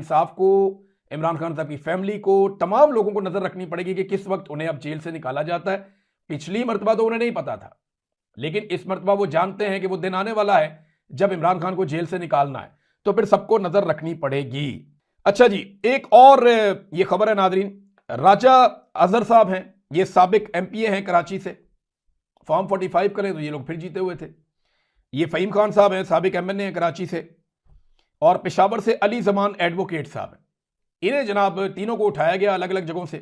इंसाफ को, इमरान खान साहब की फैमिली को, तमाम लोगों को नजर रखनी पड़ेगी कि किस वक्त उन्हें अब जेल से निकाला जाता है। पिछली मरतबा तो उन्हें नहीं पता था, लेकिन इस मरतबा वो जानते हैं कि वो दिन आने वाला है जब इमरान खान को जेल से निकालना है, तो फिर सबको नजर रखनी पड़ेगी। अच्छा जी, एक और ये खबर है नादरीन, राजा अजहर साहब हैं, ये साबिक एमपीए हैं कराची से। फॉर्म 45 करें तो ये लोग फिर जीते हुए थे। ये फहीम खान साहब हैं, साबिक एमएनए हैं कराची से। और पेशावर से अली जमान एडवोकेट साहब हैं। इन्हें जनाब तीनों को उठाया गया अलग अलग जगहों से,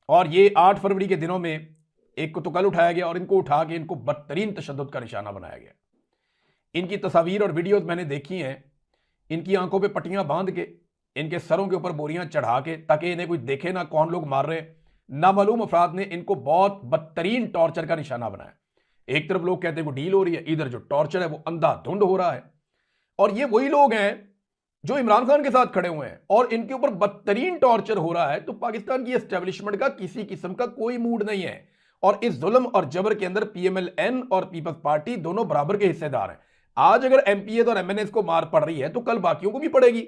और ये 8 फरवरी के दिनों में एक को तो कल उठाया गया, और इनको उठा के इनको बदतरीन तशद्दुद का निशाना बनाया गया। इनकी तस्वीर और वीडियोस मैंने देखी हैं, इनकी आंखों पे पट्टियां बांध के, इनके सरों के ऊपर बोरियां चढ़ा के, ताकि इन्हें कोई देखे ना कौन लोग मार रहे हैं। नामालूम अफराद ने इनको बहुत बदतरीन टॉर्चर का निशाना बनाया। एक तरफ लोग कहते हैं वो डील हो रही है, इधर जो टॉर्चर है वो अंधाधुंध हो रहा है। और ये वही लोग हैं जो इमरान खान के साथ खड़े हुए हैं, और इनके ऊपर बदतरीन टॉर्चर हो रहा है। तो पाकिस्तान की एस्टेब्लिशमेंट का किसी किस्म का कोई मूड नहीं है, और इस जुल्म और जबर के अंदर पीएमएलएन और पीपल्स पार्टी दोनों बराबर के हिस्सेदार हैं। आज अगर एमपीए और एमएनए को मार पड़ रही है तो कल बाकियों को भी पड़ेगी।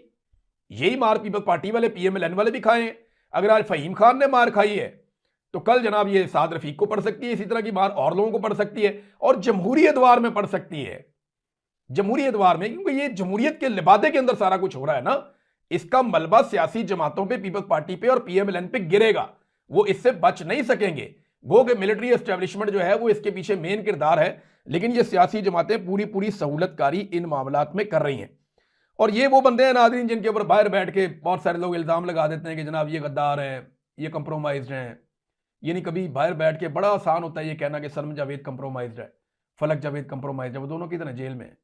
यही मार पीपल्स पार्टी वाले, पीएमएलएन वाले भी खाए हैं। अगर आज फहीम खान ने मार खाई है तो कल जनाब ये साद रफीक को पड़ सकती है, इसी तरह की मार और लोगों को पड़ सकती है, और जमहूरियत वार में पड़ सकती है। जमहूरियत वार में, क्योंकि ये जमहूरियत के लिबादे के अंदर सारा कुछ हो रहा है ना, इसका मलबा सियासी जमातों पे, पीपल्स पार्टी पे और पीएमएलएन पे गिरेगा। वो इससे बच नहीं सकेंगे। गो के मिलिट्री एस्टेब्लिशमेंट जो है वो इसके पीछे मेन किरदार है, लेकिन ये सियासी जमातें पूरी पूरी सहूलतकारी इन मामलात में कर रही हैं। और ये वो बंदे हैं नाज़रीन जिनके ऊपर बाहर बैठ के बहुत सारे लोग इल्ज़ाम लगा देते हैं कि जनाब ये गद्दार हैं, ये कंप्रोमाइज्ड हैं। ये नहीं, कभी बाहर बैठ के बड़ा आसान होता है ये कहना कि सलम जावेद कंप्रोमाइज्ड है, फलक जावेद कंप्रोमाइज्ड है, वो दोनों की तरह जेल में है।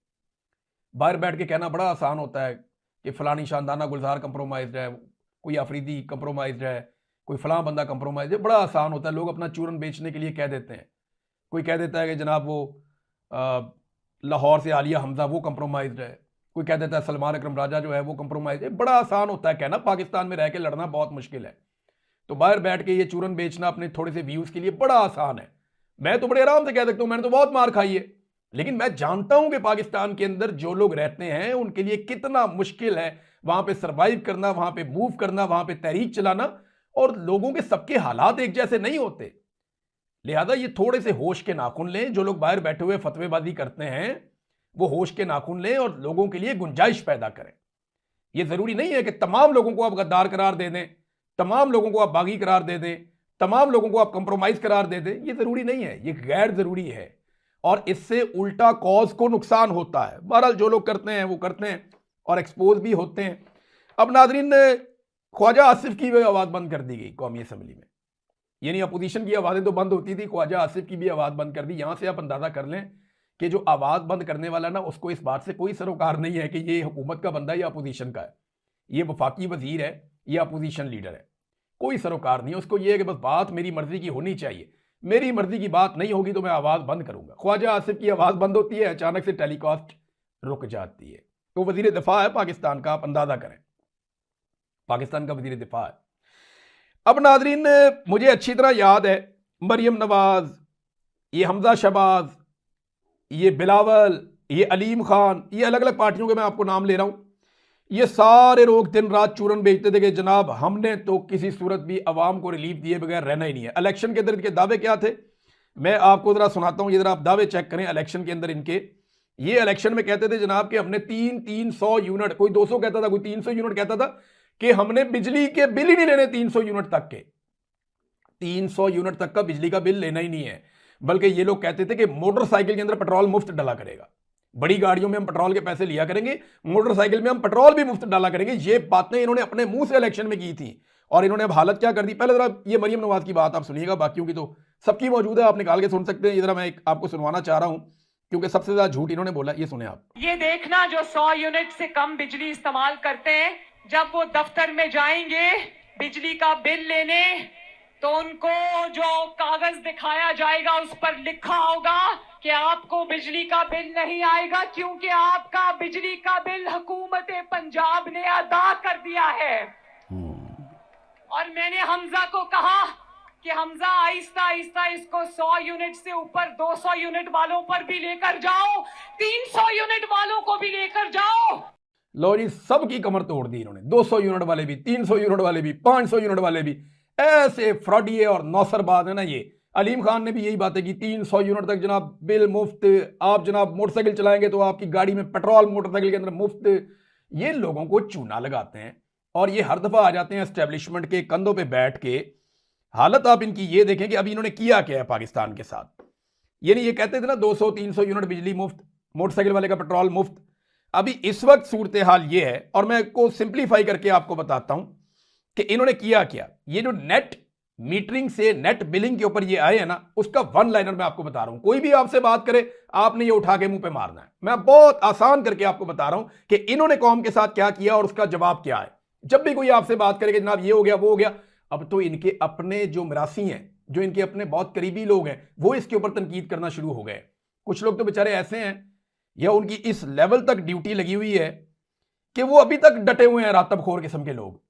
बाहर बैठ के कहना बड़ा आसान होता है कि फलानी शानदाना गुलजार कंप्रोमाइज्ड है, कोई अफरीदी कंप्रोमाइज्ड है, कोई फलां बंदा कंप्रोमाइज्ड है। बड़ा आसान होता है, लोग अपना चूरन बेचने के लिए कह देते हैं। कोई कह देता है कि जनाब वो लाहौर से आलिया हमजा वो कंप्रोमाइज्ड है, कोई कह देता है सलमान अकरम राजा जो है वो कंप्रोमाइज है। बड़ा आसान होता है कहना, पाकिस्तान में रह के लड़ना बहुत मुश्किल है। तो बाहर बैठ के ये चूरन बेचना अपने थोड़े से व्यूज के लिए बड़ा आसान है। मैं तो बड़े आराम से कह सकता हूं मैंने तो बहुत मार खाई है, लेकिन मैं जानता हूं कि पाकिस्तान के अंदर जो लोग रहते हैं उनके लिए कितना मुश्किल है वहां पे सरवाइव करना, वहां पे मूव करना, वहां पे तहरीक चलाना। और लोगों के सबके हालात एक जैसे नहीं होते, लिहाजा ये थोड़े से होश के नाखून लें। जो लोग बाहर बैठे हुए फतवेबाजी करते हैं वो होश के नाखून लें और लोगों के लिए गुंजाइश पैदा करें। ये जरूरी नहीं है कि तमाम लोगों को आप गद्दार करार दे दें, तमाम लोगों को आप बागी करार दे दें, तमाम लोगों को आप कंप्रोमाइज करार दे दें। ये जरूरी नहीं है, ये गैर जरूरी है, और इससे उल्टा कॉज को नुकसान होता है। बहरहाल जो लोग करते हैं वो करते हैं और एक्सपोज भी होते हैं। अब नाजरीन, ख्वाजा आसिफ की भी आवाज़ बंद कर दी गई कौमी असम्बली में, यानी अपोजिशन की आवाज़ें तो बंद होती थी, ख्वाजा आसिफ की भी आवाज़ बंद कर दी। यहां से आप अंदाज़ा कर लें कि जो आवाज़ बंद करने वाला ना, उसको इस बात से कोई सरोकार नहीं है कि ये हुकूमत का बंदा या अपोजिशन का है, ये वफाकी वजीर है या अपोजिशन लीडर है, कोई सरोकार नहीं है उसको। ये है कि बस बात मेरी मर्जी की होनी चाहिए, मेरी मर्जी की बात नहीं होगी तो मैं आवाज़ बंद करूंगा। ख्वाजा आसिफ की आवाज़ बंद होती है, अचानक से टेलीकास्ट रुक जाती है। तो वजीर दिफा है पाकिस्तान का, आप अंदाज़ा करें, पाकिस्तान का वजीर दिफा है। अब नाजरीन, मुझे अच्छी तरह याद है मरियम नवाज, ये हमजा शहबाज, ये बिलावल, ये अलीम खान, ये अलग अलग पार्टियों के मैं आपको नाम ले रहा हूं। ये सारे लोग दिन रात चूरन बेचते थे कि जनाब हमने तो किसी सूरत भी अवाम को रिलीफ दिए बगैर रहना ही नहीं है। इलेक्शन के अंदर इनके दावे क्या थे, मैं आपको जरा सुनाता हूं, ये जरा आप दावे चेक करें। इलेक्शन के अंदर इनके ये इलेक्शन में कहते थे जनाब कि हमने 300 यूनिट, कोई 200 कहता था, कोई 300 यूनिट कहता था, कि हमने बिजली के बिल ही नहीं लेने 300 यूनिट तक के, 300 यूनिट तक का बिजली का बिल लेना ही नहीं है। बल्कि ये लोग कहते थे कि मोटरसाइकिल के अंदर पेट्रोल मुफ्त डाला करेगा, बड़ी गाड़ियों में हम पेट्रोल के पैसे लिया करेंगे, मोटरसाइकिल में हम पेट्रोल भी मुफ्त डाला करेंगे। ये बातें इन्होंने अपने मुंह से इलेक्शन में की थी, और इन्होंने अब हालत क्या कर दी। पहले जरा ये मरियम नवाज की बात आप सुनिएगा, बाकियों की तो सबकी मौजूद है, आप निकाल के सुन सकते हैं। ये जरा मैं आपको सुनवाना चाह रहा हूं क्योंकि सबसे ज्यादा झूठ इन्होंने बोला। ये सुने आप। ये देखना जो 100 यूनिट से कम बिजली इस्तेमाल करते हैं, जब वो दफ्तर में जाएंगे बिजली का बिल लेने, तो उनको जो कागज दिखाया जाएगा उस पर लिखा होगा कि आपको बिजली का बिल नहीं आएगा, क्योंकि आपका बिजली का बिल हुकूमत पंजाब ने अदा कर दिया है। और मैंने हमजा को कहा कि हमजा आहिस्ता आहिस्ता इसको 100 यूनिट से ऊपर 200 यूनिट वालों पर भी लेकर जाओ, 300 यूनिट वालों को भी लेकर जाओ। लो जी, सबकी कमर तोड़ दी इन्होंने। 200 यूनिट वाले भी, 300 यूनिट वाले भी, 500 यूनिट वाले भी, ऐसे फ्रॉडिये और नौसरबाज है ना ये। अलीम खान ने भी यही बातें की, 300 यूनिट तक जनाब बिल मुफ्त, आप जनाब मोटरसाइकिल चलाएंगे तो आपकी गाड़ी में पेट्रोल मोटरसाइकिल के अंदर मुफ्त। ये लोगों को चूना लगाते हैं और ये हर दफा आ जाते हैं एस्टेब्लिशमेंट के कंधों पे बैठ के। हालत आप इनकी ये देखें कि अभी इन्होंने किया क्या है पाकिस्तान के साथ। ये नहीं, ये कहते थे ना 200-300 यूनिट बिजली मुफ्त, मोटरसाइकिल वाले का पेट्रोल मुफ्त। अभी इस वक्त सूरत हाल ये है, और मैं को सिंप्लीफाई करके आपको बताता हूं कि इन्होंने किया क्या। ये जो नेट मीटरिंग से नेट बिलिंग के ऊपर ये आए हैं ना, उसका वन लाइनर मैं आपको बता रहा हूं। कोई भी आपसे बात करे, आपने ये उठा के मुंह पे मारना है। मैं बहुत आसान करके आपको बता रहा हूं कि इन्होंने कौम के साथ क्या किया और उसका जवाब क्या है। जब भी कोई आपसे बात करे कि जनाब ये हो गया वो हो गया, अब तो इनके अपने जो मिरासी हैं, जो इनके अपने बहुत करीबी लोग हैं, वो इसके ऊपर तनकीद करना शुरू हो गए। कुछ लोग तो बेचारे ऐसे हैं, या उनकी इस लेवल तक ड्यूटी लगी हुई है कि वो अभी तक डटे हुए हैं, रातबखोर किस्म के लोग,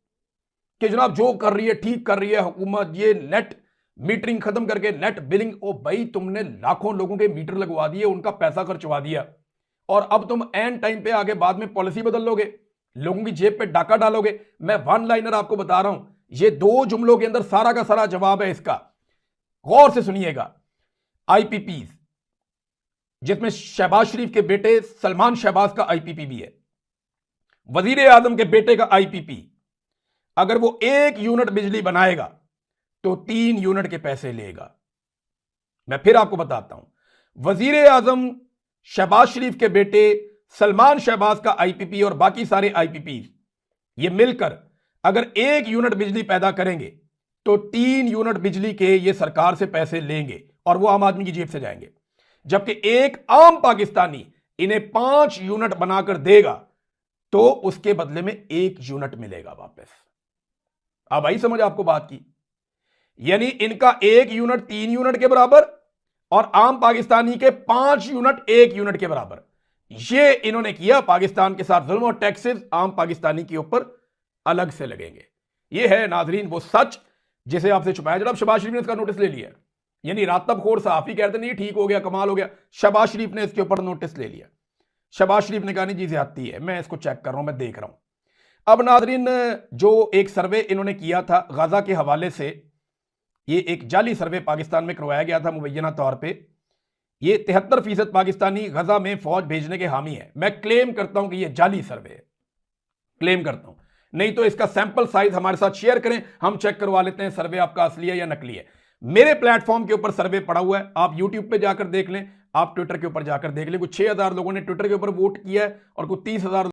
कि जनाब जो कर रही है ठीक कर रही है हुकूमत, ये नेट मीटरिंग खत्म करके नेट बिलिंग। ओ भाई, तुमने लाखों लोगों के मीटर लगवा दिए, उनका पैसा खर्चवा दिया, और अब तुम एंड टाइम पे आगे बाद में पॉलिसी बदल लोगे, लोगों की जेब पे डाका डालोगे। मैं वन लाइनर आपको बता रहा हूं, ये 2 जुमलों के अंदर सारा का सारा जवाब है इसका। गौर से सुनिएगा। आईपीपी, जिसमें शहबाज शरीफ के बेटे सलमान शहबाज का आईपीपी भी है, वजीर आजम के बेटे का आईपीपी, अगर वो 1 यूनिट बिजली बनाएगा तो 3 यूनिट के पैसे लेगा। मैं फिर आपको बताता हूं, वजीर आजम शहबाज शरीफ के बेटे सलमान शहबाज का आईपीपी और बाकी सारे आईपीपी ये मिलकर अगर 1 यूनिट बिजली पैदा करेंगे तो 3 यूनिट बिजली के ये सरकार से पैसे लेंगे और वो आम आदमी की जेब से जाएंगे। जबकि एक आम पाकिस्तानी इन्हें 5 यूनिट बनाकर देगा तो उसके बदले में 1 यूनिट मिलेगा वापस। अब आई समझ आपको बात की। यानी इनका 1 यूनिट 3 यूनिट के बराबर और आम पाकिस्तानी के 5 यूनिट 1 यूनिट के बराबर। ये इन्होंने किया पाकिस्तान के साथ जुल्म, और टैक्सेस आम पाकिस्तानी के ऊपर अलग से लगेंगे। ये है नाजरीन वो सच जिसे आपसे छुपाया। जनाब शहबाज शरीफ ने इसका नोटिस ले लिया, यानी रातबखोर सहाफी कहते नहीं ठीक हो गया, कमाल हो गया, शहबाज शरीफ ने इसके ऊपर नोटिस ले लिया। शहबाज शरीफ ने कहा नहीं जी ज्यादती है, मैं इसको चेक कर रहा हूं, मैं देख रहा हूं। अब नाजरीन, जो एक सर्वे इन्होंने किया था गाजा के हवाले से, ये एक जाली सर्वे पाकिस्तान में करवाया गया था मुबैना तौर पे। ये 73% पाकिस्तानी गजा में फौज भेजने के हामी है। मैं क्लेम करता हूं कि ये जाली सर्वे है, क्लेम करता हूं। नहीं तो इसका सैंपल साइज हमारे साथ शेयर करें, हम चेक करवा लेते हैं सर्वे आपका असली है या नकली है। मेरे प्लेटफॉर्म के ऊपर सर्वे पड़ा हुआ है, आप यूट्यूब पे जाकर देख लें, आप ट्विटर के ऊपर जाकर देख लें। कुछ 6000 लोगों ने ट्विटर के ऊपर वोट किया है और कुछ 30,000